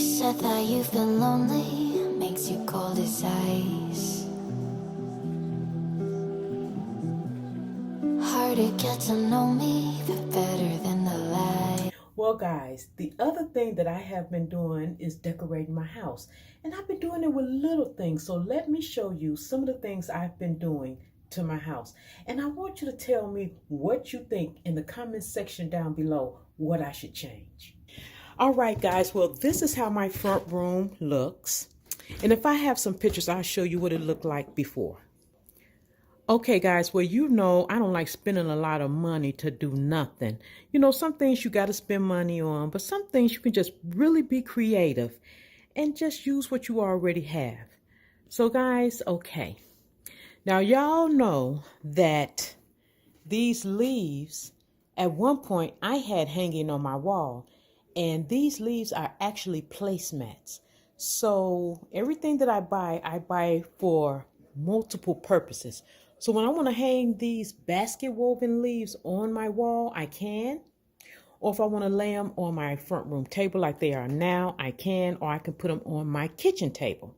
said that you've been lonely, makes you cold as ice. Hard to get to know me, but better than the light. Well, guys, the other thing that I have been doing is decorating my house. And I've been doing it with little things. So let me show you some of the things I've been doing to my house. And I want you to tell me what you think in the comment section down below what I should change. All right, guys, well, this is how my front room looks. And if I have some pictures, I'll show you what it looked like before. Okay, guys, well, you know, I don't like spending a lot of money to do nothing. You know, some things you got to spend money on, but some things you can just really be creative and just use what you already have. So, guys, okay. Now, y'all know that these leaves, at one point, I had hanging on my wall, and these leaves are actually placemats. So, everything that I buy for multiple purposes. So when I want to hang these basket woven leaves on my wall, I can. Or if I want to lay them on my front room table like they are now, I can. Or I can put them on my kitchen table.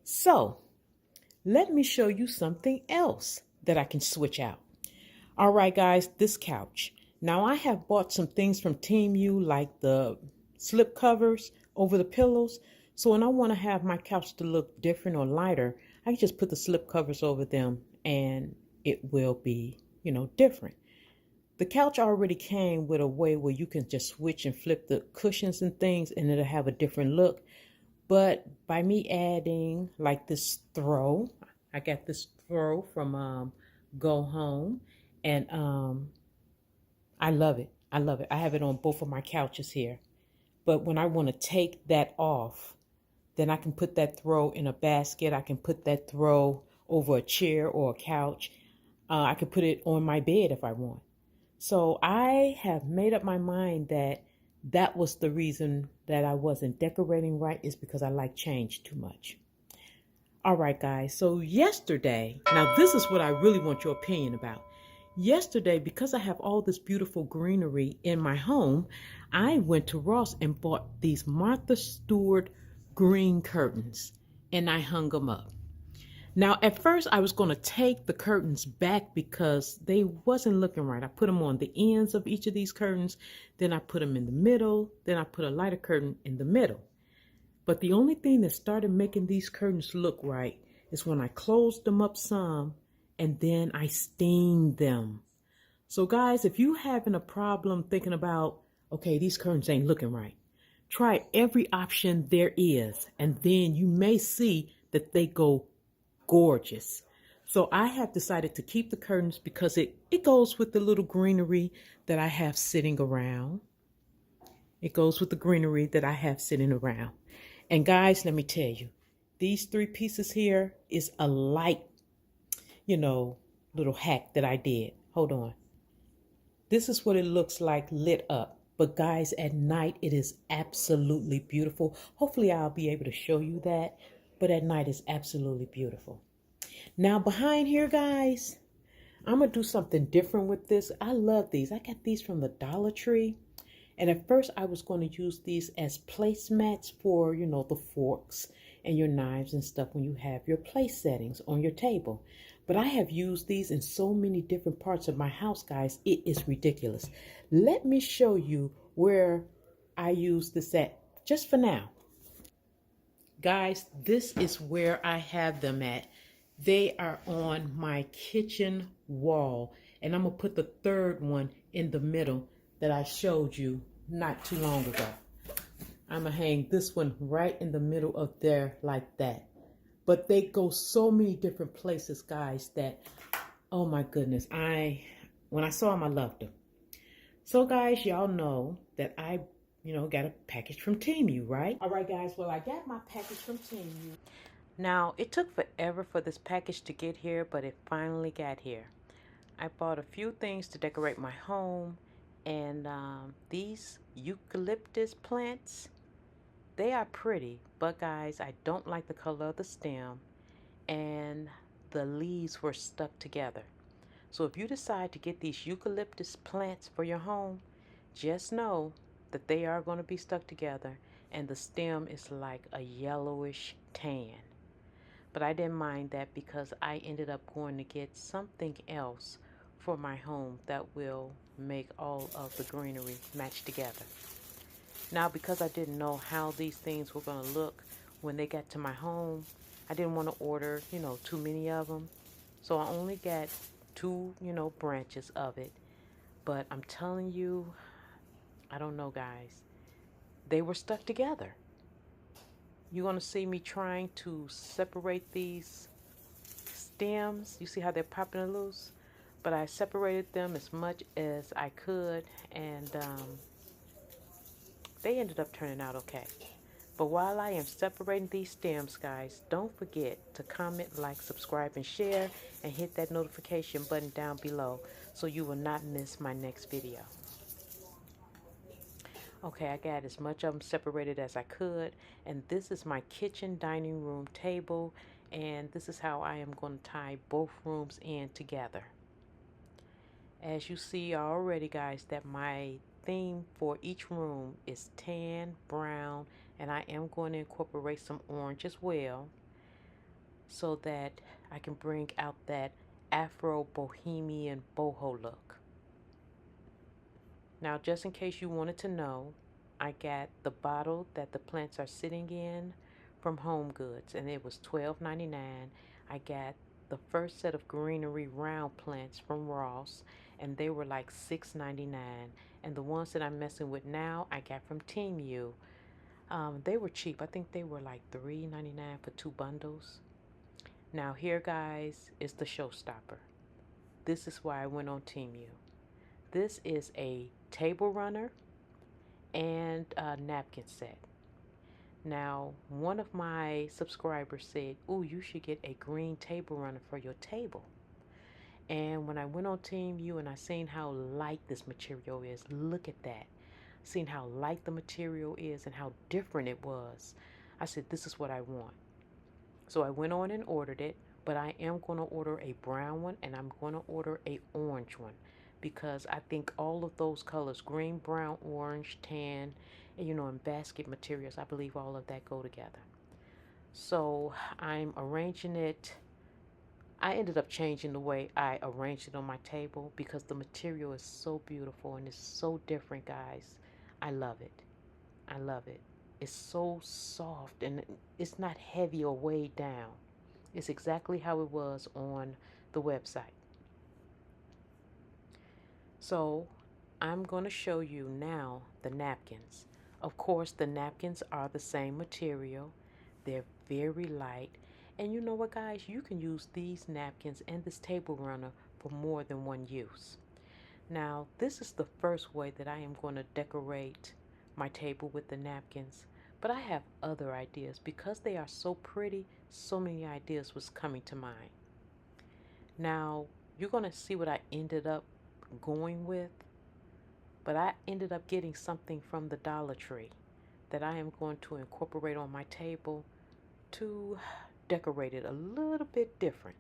So let me show you something else that I can switch out. All right, guys, this couch. Now I have bought some things from Temu like the slip covers over the pillows. So when I want to have my couch to look different or lighter, I can just put the slip covers over them and it will be, you know, different. The couch already came with a way where you can just switch and flip the cushions and things and it'll have a different look. But by me adding like this throw, I got this throw from Go Home, and I love it. I love it. I have it on both of my couches here. But when I want to take that off, then I can put that throw in a basket. I can put that throw over a chair or a couch. I can put it on my bed if I want. So I have made up my mind that that was the reason that I wasn't decorating right, is because I like change too much. All right, guys. So yesterday, now this is what I really want your opinion about. Yesterday, because I have all this beautiful greenery in my home, I went to Ross and bought these Martha Stewart green curtains and I hung them up. Now, at first, I was going to take the curtains back because they wasn't looking right. I put them on the ends of each of these curtains. Then I put them in the middle. Then I put a lighter curtain in the middle. But the only thing that started making these curtains look right is when I closed them up some and then I stained them. So guys, if you having a problem thinking about, okay, these curtains ain't looking right, try every option there is, and then you may see that they go gorgeous. So I have decided to keep the curtains because it goes with the little greenery that I have sitting around. It goes with the greenery that I have sitting around. And guys, let me tell you, these three pieces here is a light, you know, little hack that I did. Hold on. This is what it looks like lit up. But guys, at night, it is absolutely beautiful. Hopefully I'll be able to show you that. But at night, it's absolutely beautiful. Now behind here, guys, I'm going to do something different with this. I love these. I got these from the Dollar Tree. And at first I was going to use these as placemats for, you know, the forks and your knives and stuff when you have your place settings on your table. But I have used these in so many different parts of my house, guys. It is ridiculous. Let me show you where I use this at just for now. Guys, this is where I have them at. They are on my kitchen wall. And I'm going to put the third one in the middle that I showed you not too long ago. I'm going to hang this one right in the middle of there like that. But they go so many different places, guys, that, oh my goodness, when I saw them, I loved them. So guys, y'all know that I, got a package from Temu, right? All right, guys, well, I got my package from Temu. Now, it took forever for this package to get here, but it finally got here. I bought a few things to decorate my home, and these eucalyptus plants, they are pretty, but guys, I don't like the color of the stem, and the leaves were stuck together. So if you decide to get these eucalyptus plants for your home, just know that they are going to be stuck together, and the stem is like a yellowish tan. But I didn't mind that because I ended up going to get something else for my home that will make all of the greenery match together. Now, because I didn't know how these things were going to look when they got to my home, I didn't want to order, too many of them. So I only got two, branches of it. But I'm telling you, I don't know, guys. They were stuck together. You're going to see me trying to separate these stems. You see how they're popping loose? But I separated them as much as I could, and they ended up turning out okay. But while I am separating these stems, guys, don't forget to comment, like, subscribe, and share, and hit that notification button down below so you will not miss my next video. Okay, I got as much of them separated as I could, and this is my kitchen dining room table, and this is how I am going to tie both rooms in together. As you see already, guys, that my theme for each room is tan, brown, and I am going to incorporate some orange as well so that I can bring out that Afro Bohemian boho look. Now, just in case you wanted to know, I got the bottle that the plants are sitting in from Home Goods, and it was $12.99. I got the first set of greenery round plants from Ross, and they were like $6.99. And the ones that I'm messing with now, I got from Team U. They were cheap. I think they were like $3.99 for 2 bundles. Now here, guys, is the showstopper. This is why I went on Team U. This is a table runner and a napkin set. Now, one of my subscribers said, "Ooh, you should get a green table runner for your table." And when I went on Team U and I seen how light this material is, look at that. Seen how light the material is and how different it was, I said, this is what I want. So I went on and ordered it, but I am going to order a brown one and I'm going to order a orange one because I think all of those colors, green, brown, orange, tan, and and basket materials, I believe all of that go together. So I'm arranging it. I ended up changing the way I arranged it on my table because the material is so beautiful and it's so different, guys. I love it. I love it. It's so soft and it's not heavy or weighed down. It's exactly how it was on the website. So I'm going to show you now the napkins. Of course, the napkins are the same material. They're very light. And you know what, guys? You can use these napkins and this table runner for more than one use. Now, this is the first way that I am going to decorate my table with the napkins. But I have other ideas. Because they are so pretty, so many ideas was coming to mind. Now, you're going to see what I ended up going with. But I ended up getting something from the Dollar Tree that I am going to incorporate on my table to decorate it a little bit different.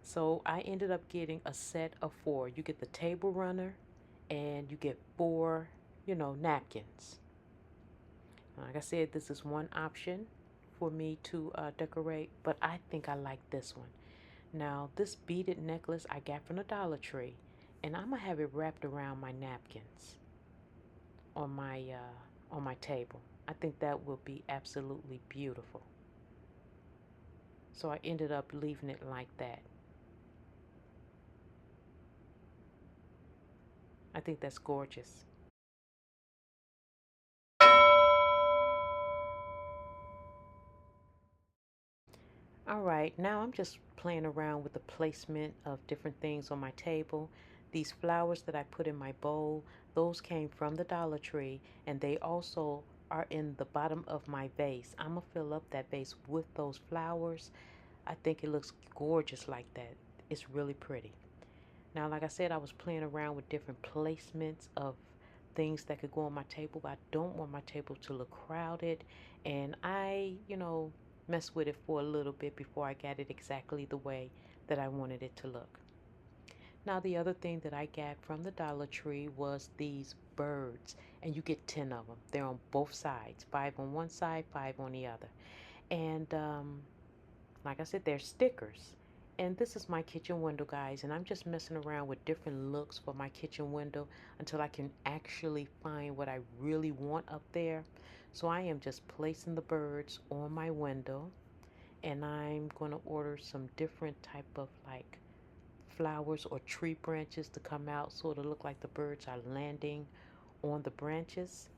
So I ended up getting a set of 4. You get the table runner and you get 4, napkins. Like I said, this is one option for me to decorate, but I think I like this one. Now, this beaded necklace I got from the Dollar Tree, and I'm gonna have it wrapped around my napkins on my table. I think that will be absolutely beautiful. So I ended up leaving it like that. I think that's gorgeous. Alright, now I'm just playing around with the placement of different things on my table. These flowers that I put in my bowl, those came from the Dollar Tree, and they also are in the bottom of my vase. I'm going to fill up that vase with those flowers. I think it looks gorgeous like that. It's really pretty. Now, like I said, I was playing around with different placements of things that could go on my table, but I don't want my table to look crowded. And I, messed with it for a little bit before I got it exactly the way that I wanted it to look. Now, the other thing that I got from the Dollar Tree was these birds, and you get 10 of them. They're on both sides, 5 on one side, 5 on the other. And like I said, they're stickers. And this is my kitchen window, guys, and I'm just messing around with different looks for my kitchen window until I can actually find what I really want up there. So I am just placing the birds on my window, and I'm going to order some different type of like flowers or tree branches to come out so it'll look like the birds are landing on the branches.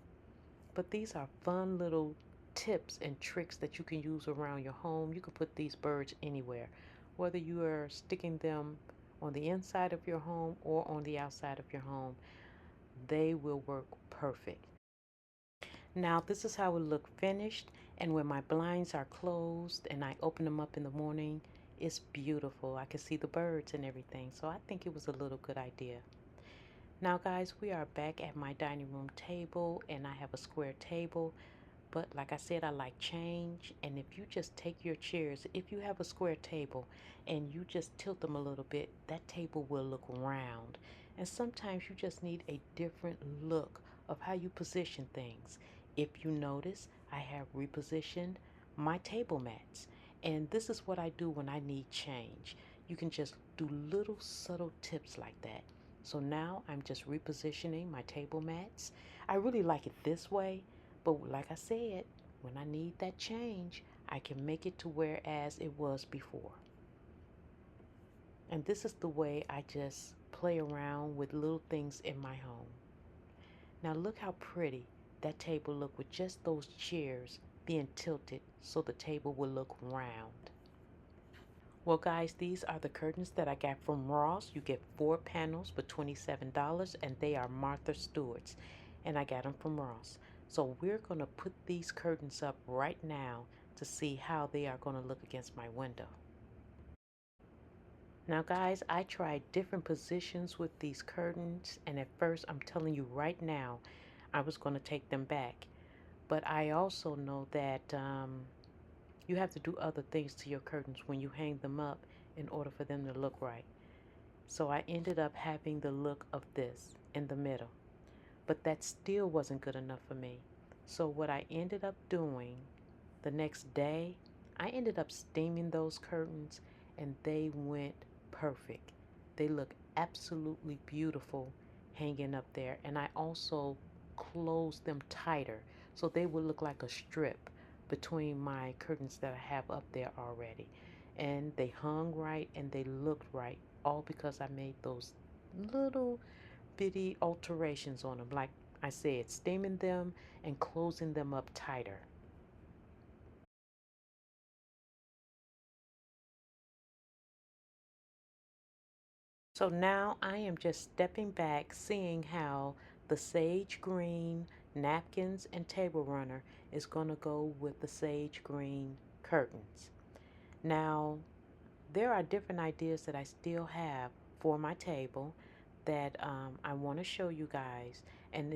But these are fun little tips and tricks that you can use around your home. You can put these birds anywhere, whether you are sticking them on the inside of your home or on the outside of your home. They will work perfect. Now this is how it look finished, and when my blinds are closed and I open them up in the morning, it's beautiful. I can see the birds and everything, so I think it was a little good idea. Now guys, we are back at my dining room table, and I have a square table. But like I said, I like change. And if you just take your chairs, if you have a square table and you just tilt them a little bit, that table will look round. And sometimes you just need a different look of how you position things. If you notice, I have repositioned my table mats. And this is what I do when I need change. You can just do little subtle tips like that. So now I'm just repositioning my table mats. I really like it this way, but like I said, when I need that change, I can make it to where as it was before. And this is the way I just play around with little things in my home. Now look how pretty that table look with just those chairs being tilted so the table will look round. Well guys, these are the curtains that I got from Ross. You get 4 panels for $27, and they are Martha Stewart's, and I got them from Ross. So we're going to put these curtains up right now to see how they are going to look against my window. Now guys, I tried different positions with these curtains, and at first I'm telling you right now I was going to take them back. But I also know that you have to do other things to your curtains when you hang them up in order for them to look right. So I ended up having the look of this in the middle. But that still wasn't good enough for me. So what I ended up doing the next day, I ended up steaming those curtains, and they went perfect. They look absolutely beautiful hanging up there. And I also closed them tighter so they would look like a strip between my curtains that I have up there already. And they hung right and they looked right, all because I made those little bitty alterations on them. Like I said, steaming them and closing them up tighter. So now I am just stepping back, seeing how the sage green napkins and table runner is going to go with the sage green curtains. Now, there are different ideas that I still have for my table that I want to show you guys. And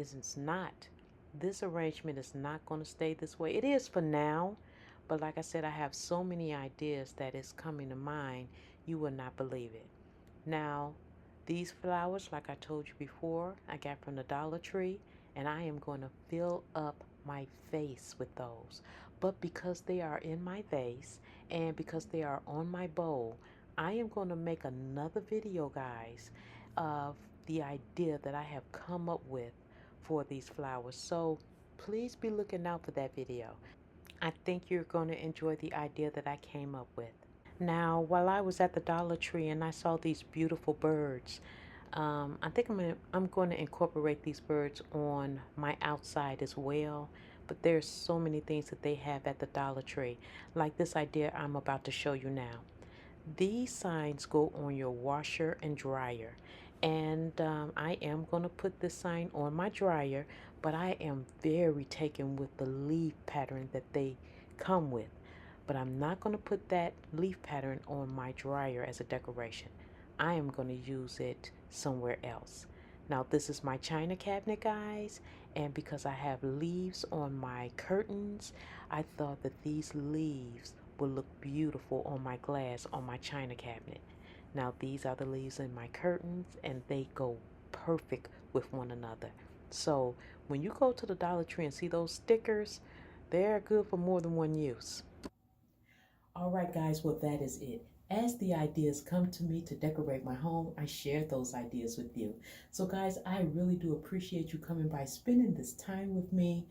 this arrangement is not going to stay this way. It is for now, but like I said, I have so many ideas that is coming to mind, you will not believe it. Now, these flowers, like I told you before, I got from the Dollar Tree, and I am going to fill up my vase with those. But because they are in my vase and because they are on my bowl, I am going to make another video, guys, of the idea that I have come up with for these flowers. So please be looking out for that video. I think you're going to enjoy the idea that I came up with. Now, while I was at the Dollar Tree and I saw these beautiful birds, I think I'm going to incorporate these birds on my outside as well. But there's so many things that they have at the Dollar Tree, like this idea I'm about to show you now. These signs go on your washer and dryer. And I am going to put this sign on my dryer, but I am very taken with the leaf pattern that they come with. But I'm not going to put that leaf pattern on my dryer as a decoration. I am going to use it somewhere else. Now this is my china cabinet, guys, and because I have leaves on my curtains, I thought that these leaves will look beautiful on my glass on my china cabinet. Now these are the leaves in my curtains, and they go perfect with one another. So when you go to the Dollar Tree and see those stickers, they're good for more than one use. All right, guys, well, that is it. As the ideas come to me to decorate my home, I share those ideas with you. So, guys, I really do appreciate you coming by, spending this time with me.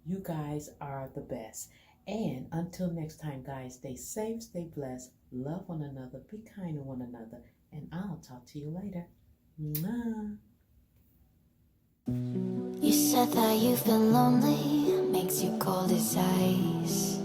You guys are the best. And until next time, guys, stay safe, stay blessed, love one another, be kind to one another, and I'll talk to you later. Mwah. You said that you've been lonely, makes you cold as ice.